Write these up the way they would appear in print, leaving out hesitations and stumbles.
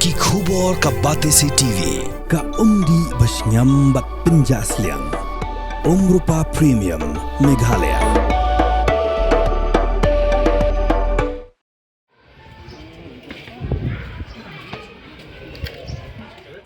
Ki khubor ka Batesi TV ka umdi basnyam bat penjaslian. Rupa Premium Meghalaya.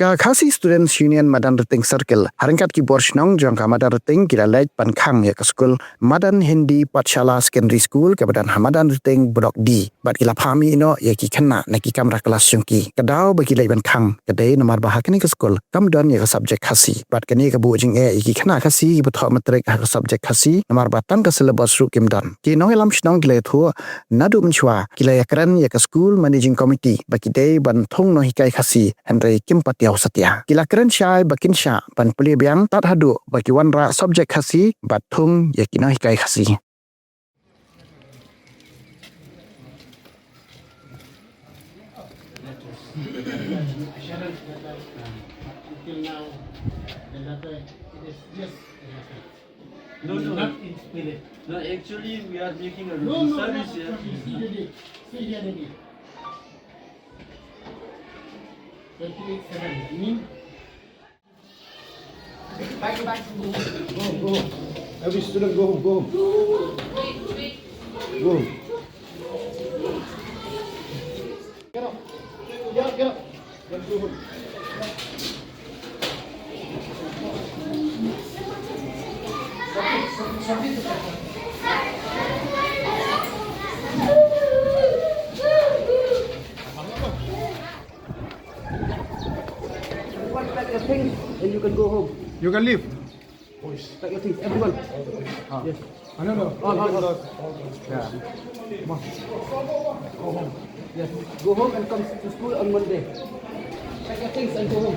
Khasi Students Union Madan Reting Circle haringkat ki bor Shnong jong ka Madan Reting kira Leit pan Khang ya ke Skul Madan Hindi Patshala Secondary School ke badan Hamadan Reting Blok D bat kila phami ino ya ki kena na ki kamra kelas jong ki kadau bagi Leit pan Khang kedai nomor bahak ni ke Skul kam don ya ke subjek Khasi bat kini ke bu jing ki kena Khasi ki betok matrik ke subjek Khasi nomor batan ke syllabus ru kim don ki no lam Shnong kila thu nadu menchwa kila ya keren ya ke School Managing Committee bagi dai ban thong no hikai Khasi Henry Kim Patiau Setia. Kila keren syai bakin sya ban puli biang tat hadu bagi wanra subjek Khasi batung ya kina hikai Khasi. No, not in spirit. No, actually we are making a service here. See, 28-7. Mean? Back. Go. Every student go home. Go. Get up. Let's go home. Pack your things and you can go home. You can leave. Pack your things, everyone. Yes. No. All. Yeah. Come on. Go home. Yes. Go home and come to school on Monday. Pack your things and go home.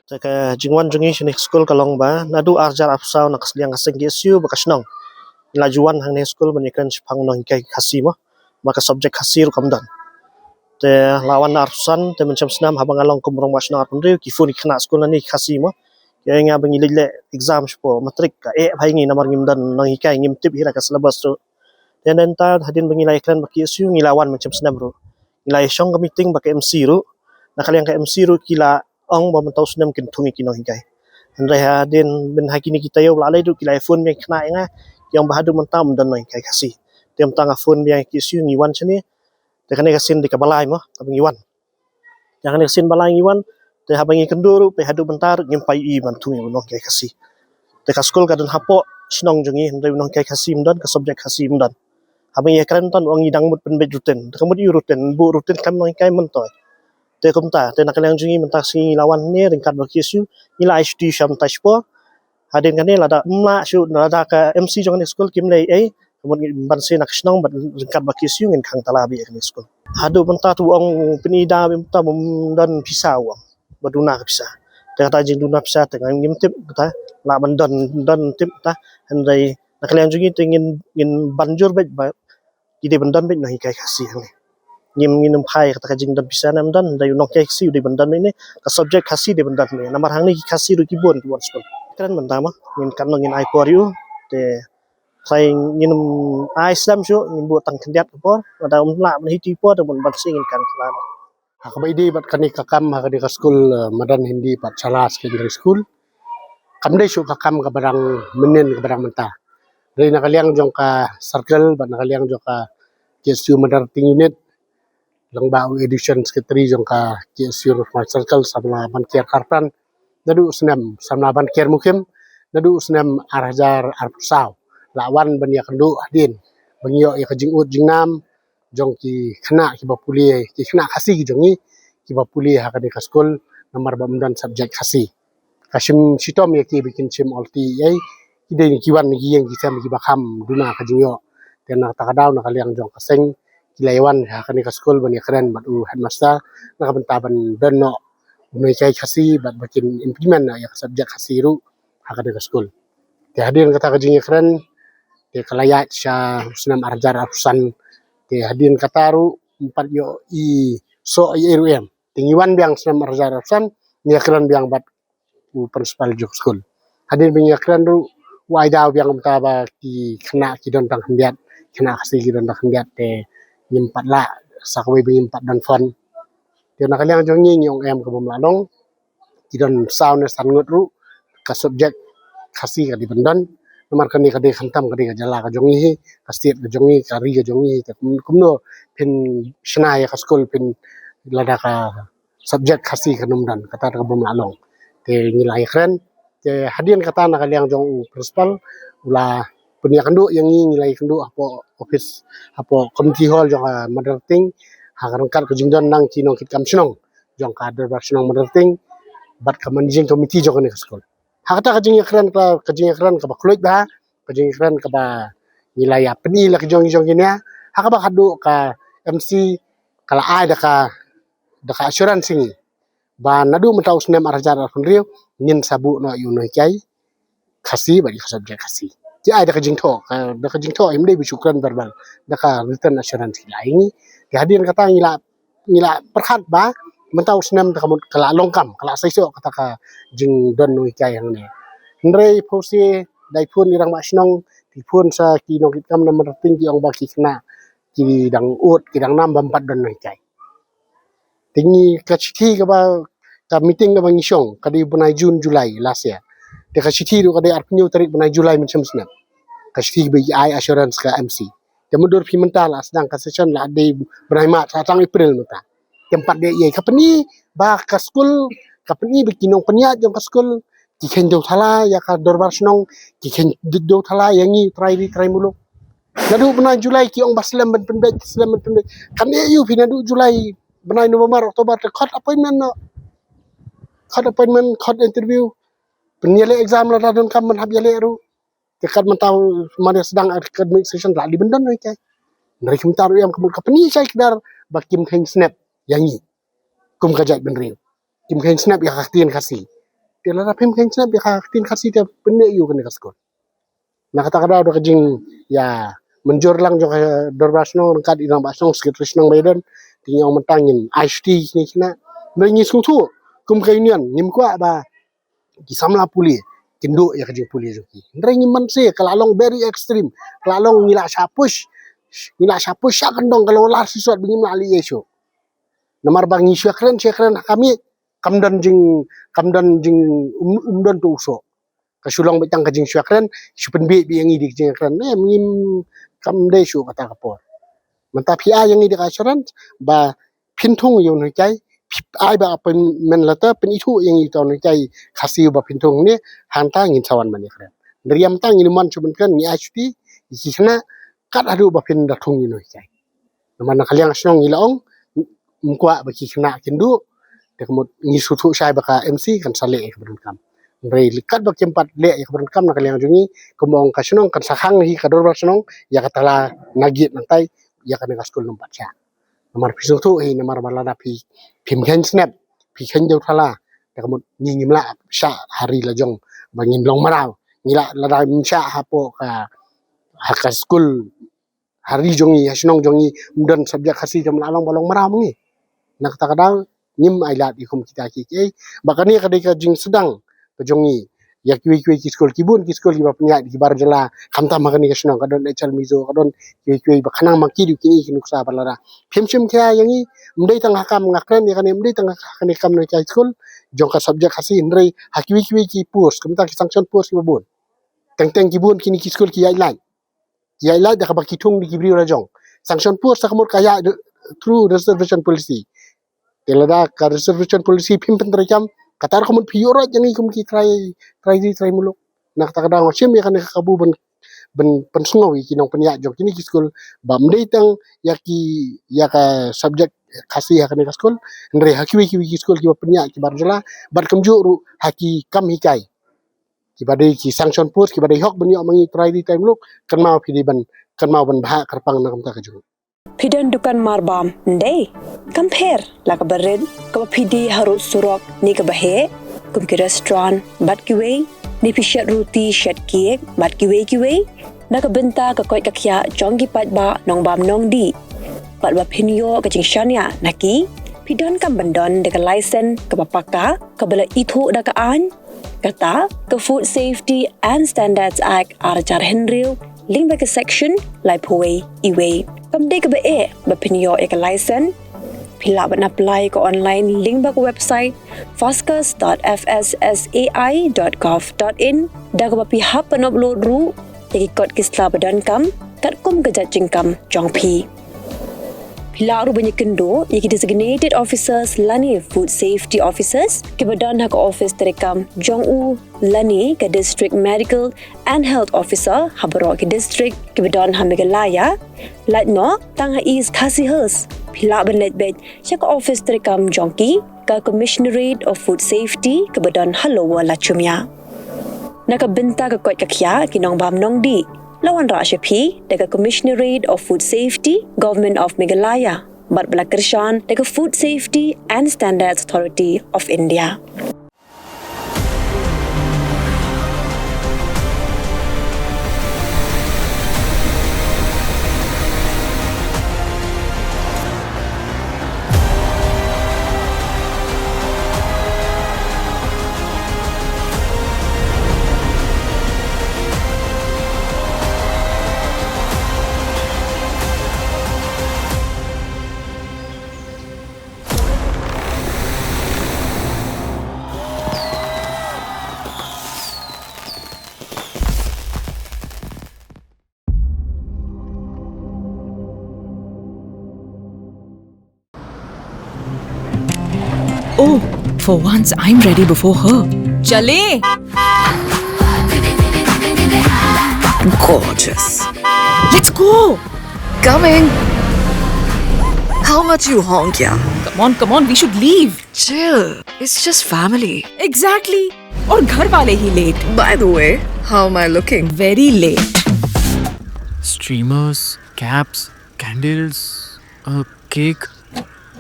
Taka jingwan jungi shini school kalong ba nadu arjar afsau nak sliang asing GSU baka Shnong lajuan hang ne school banikan chpang no hikai Khasi mo maka subjek Khasi ru kamdan te lawan arsan te mencam senam habang along kumrong wasna arpundri kifuni khna school ni Khasi mo ya nga bangi lele exam spo matrik ka bhaingi namar ngimdan no hikai ngimtip hira ka syllabus tu dan ta hadin bangi lai klan baki GSU ngilawan mencam senam ru ngilai shong ka meeting baka MC ru nakaliang ka MC ru kila ong ba mentau senam kin thungi kino hikai hendai hadin ben hakini kita yo lalai du kila iPhone yang kena nga yang bahadu mentam dan noi kai Khasi tem tanga phone yang kisu ngiwan chani te kane kasin di kabalai mo abang iwan jangan kasin balai iwan te habangi kenduru pe hadu bentar ngimpai I bantu no kai Khasi te ka school kadon hapo Shnong jungi hendai no kai Khasi mdan ka subjek Khasi mdan habang ya keren ton ong idang mut penbet rutin kemud I rutin bu rutin kan no kai mentoy te kumta te nakaliang jungi mentak si lawan ni ringkat berkisu nila HD syam tashpo hadin kane lada mla shu lada ka MC jong ni school kim lei kemudian ban si nak Shnong bat ringkat berkisu ngin Khang talabi ni school hadu mentak tu ong penida mentak dan pisau baduna pisah te kata jing duna pisah te ngimtip kata la dan tip ta handai nakaliang jungi te ngin banjur bet ide bandan bet nahi kai Khasi ni ngim phai kata jing dan bisa nam dan dayu nok Khasi di bandan ini ka subjek Khasi di bandan ni namar hang ni Khasi ru kibon school keren bantama ngin kan ngin ai por yu te sai ngin ai Islam shu ngin bu tang kendiat por ada la men hiti por dan ban sing ngin kan klan Hakabaidi bat kani kakam hakadi ka school Madan Hindi Patshala Secondary School. Kamde syu kakam ka barang menen ka barang mentah. Dari nakaliang jong ka circle bat nakaliang jong ka GSU Madan Reting Unit lang bau edition secretary jong ka GSU Smart Circle sama ban kier karpan nadu senam sama ban kier mukim nadu senam arhajar arpusau lawan ban ya kendu adin bangyo ya kejingut jingnam jong ki khana ki bapuli ki khana khasi ki jongi ki bapuli hakani ka skul namar bamdan subjek khasi kashim sitom ya ki bikin sim olti ai ide ni kiwan ni yang ki sam ki bakam duna ka jingyo tena takadaw na kaliang jong kaseng kilaiwan hakani ka skul bani keren batu headmaster na bentaban benno unai kai khasi bat bikin implement ya subjek khasi ru hakani ka skul te hadir kata ka jingyo keren te kalaya sya senam arjar arusan te hadir kata ru empat yo I so I RUM tinggiwan biang senam arjar arusan ni keren biang bat principal juk skul hadir biang keren ru wai daw biang mtaba ki khana ki don tang hendiat khana khasi ki don tang hendiat te nyimpat la sakwe bi nyimpat dan fon te nak kaliang jong ni nyong em ka bom lalong ki don sound san ngut ru ka subjek khasi ka di bendan nomor kani ka de khantam ka de ka jala ka jong hi ka state ka jong hi ka ri ka jong hi te kumno pin shna ya ka skul pin lada ka subjek khasi ka numdan kata ka bom lalong te nilai keren te hadian kata nak kaliang jong principal ula punya kandu yang ni nilai kandu apo office apo committee hall jong mother ting hakarangkat ke jingdon nang kinong kit kam Shnong jong ka der Shnong mother ting bat ka managing committee jong ni skul hakata ka jing keren ka ba kluit ba ka jing keren ka ba nilai apni la ka jong ni hakaba kadu ka MC kala ai da ka assurance singi ba nadu mentau snem arjar riu nyin sabu no yuno kai khasi bagi subjek khasi ji ai da ka jingtho imde bi syukran verbal da ka written assurance la ini di hadir kata ngila perkhat ba mentau snem da kamut kala longkam kala saiso kata ka jing don no kai yang ne ndrei phosi dai phun irang ma Shnong ti phun sa ki no kit kam namar ting ki ong ba ki khna ki dang ut ki dang nam bampat don no kai tingi ka chithi ka ba ka meeting ka bang isyong kadi bunai June July last year de ka chithi ru kadi arpnyu tarik bunai July macam snap ka chithi bi ai assurance ka MC de mudur pi mental sedang ka session la de bunai ma tang April mata tempat de ye ka pani ba ka skul ka pani bi kinong panya jong ka skul ki khen do thala ya ka dorbar Shnong ki khen do thala yang ni try muluk nadu bunai July ki ong baslam ben pendek kan yu pi nadu July bunai November Oktober khot appointment khot interview penyele exam la radon kam man hab yele ru tekat mentau mana sedang academic session la di bendan oi kai dari kimtar yang kemul kapani sai kedar bakim khen snap yangi kum kajat benriu kim khen snap ya kaktin khasi te la pem khen snap ya kaktin khasi te penne yu kan kaskon na kata kada do kajing ya menjor lang jo dorbasno kat irang basong sekretari Shnong Biden tinggal mentangin IHT ni kena mengi sutu kum kainian nim kwa ba kisamla puli kindo ya kajing puli joki ndrai man se kalalong very extreme kalalong ngila shapush syak kandong kalau lar sisot bingim la ali yeso namar bangi syakran kami kamdan jing umdon tu uso ka Shillong betang kajing syakran supen bi yang idi kajing syakran mengim kamde syu kata kapor menta PI yang idi ka assurance ba pintung yon kai ai ba pen men lata pen itu yang itu on kai khasi ba pintung ni hanta ngin sawan mani kren riam tang ni man chuben kan ni HT ikina kat adu ba pin da thung ni kai mana kaliang Shnong ilong mkwa ba kina kindu de kemut ngi sutu sai ba ka MC kan sale ke berkam rei likat ba kempat le ke berkam na kaliang jungi kemong ka Shnong kan sakhang hi ka dor Shnong ya katala nagit nantai ya kan ka skul numpat cha namar pisutu hi namar balada pim khen snap pi khen deu thala ta kamut ngim la sha hari la jong bangin long marau ngila la da sha hapo ka skul hari jongi Shnong jongi mudan subjek khasi jam lalong balong marau ngi nak ta kadang nyim ailat ikum kita ki bakani ka de ka jing sedang ka jongi ya ki ki skul kibun ki skul ki ba pnya ki bar jala khamta makani ka Shnong kadon echal mizo kadon ki ba khanang makki du ki ki nuksa balada phim kya yangi mdei tang hakam ngakren ya kan mdei tang kani kam no ka skul jong ka subjek khasi ndrei hakwi ki pus kamta ki sanction pus ki babun teng kibun kini ki skul ki yailai da ka ba kitung di kibri ra jong sanction pus sa kamur kaya through reservation policy telada ka reservation policy phim pentrakam katar kumut piyoro jangi kum ki try muluk nak ta kadang sim ya kan kabu ben pensngawi kinong penyak jok kini ki skul ba mdei tang ya ka subjek khasi hakane ka skul ndre hakiwi ki skul ki ba penyak ki barjala bat kamju ru haki kam hikai ki badai ki sanction put ki badai hok ben yo mangi try di time look kan mau phidi ban bha karpang na kamta ka ju Pidan dukan marbam ndai compare la ka bered ka pidi harut surok ni ka bahe kum ki restaurant bat ki wei ni pishat roti shat cake bat ki wei na ka benta ka koi ka khya jong ki pat ba nong bam nong di pat ba phinyo ka jing shania naki pidan kam bandon de ka license ka papaka ka bala ithu da ka an kata ka Food Safety and Standards Act arjar henril link ba ka section lai phoi iwei kam de ka ba phinyo ka license Pila ban apply ko online link ba ko website foscas.fssai.gov.in da ko pihak pan upload ru yaki kod kisla badan kam kat kum ka judging kam jong phi Pila ru banyak kendo yaki designated officers lani food safety officers ke badan hak office terekam jong u lani ke district medical and health officer habaro ke district ke badan ha Meghalaya Leit no tang ha is Khasi hers Pila ban Leit bet chak office terekam jongki ka commissionerate of food safety ke badan halowa la chumya Naka benta ka kot ka khya kinong bam nong di lawan ra shapi daga commissionerate of food safety government of Meghalaya bat bala kershan daga food safety and standards authority of India Oh, for once I'm ready before her. Chale! Gorgeous. Let's go! Coming. How much you honk, yeah? Come on, we should leave. Chill. It's just family. Exactly. और घर वाले ही late. By the way, how am I looking? Very late. Streamers, caps, candles, a cake,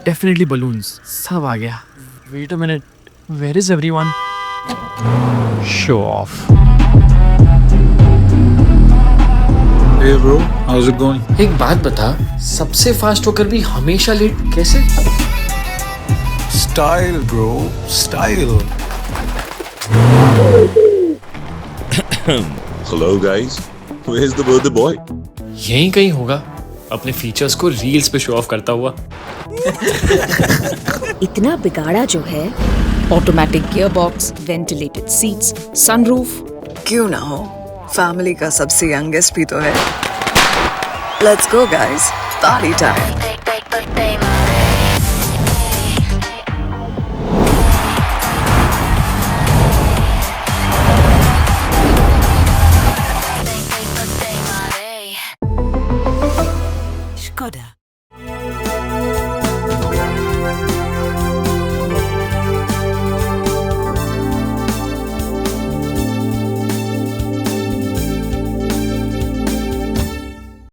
definitely balloons. सब आ गया. Wait a minute. Where is everyone? Show off. Hey bro, how's it going? एक बात बता, सबसे फास्ट होकर भी हमेशा लेट कैसे? Style bro, style. Hello guys, where's the birthday boy? यहीं कहीं होगा, अपने फीचर्स को रील्स पे शो ऑफ करता हुआ. इतना बिगाड़ा जो है Automatic gearbox, ventilated seats, sunroof. क्यों ना हो, फैमिली का सबसे यंगेस्ट भी तो है. Let's go guys, party time. Skoda.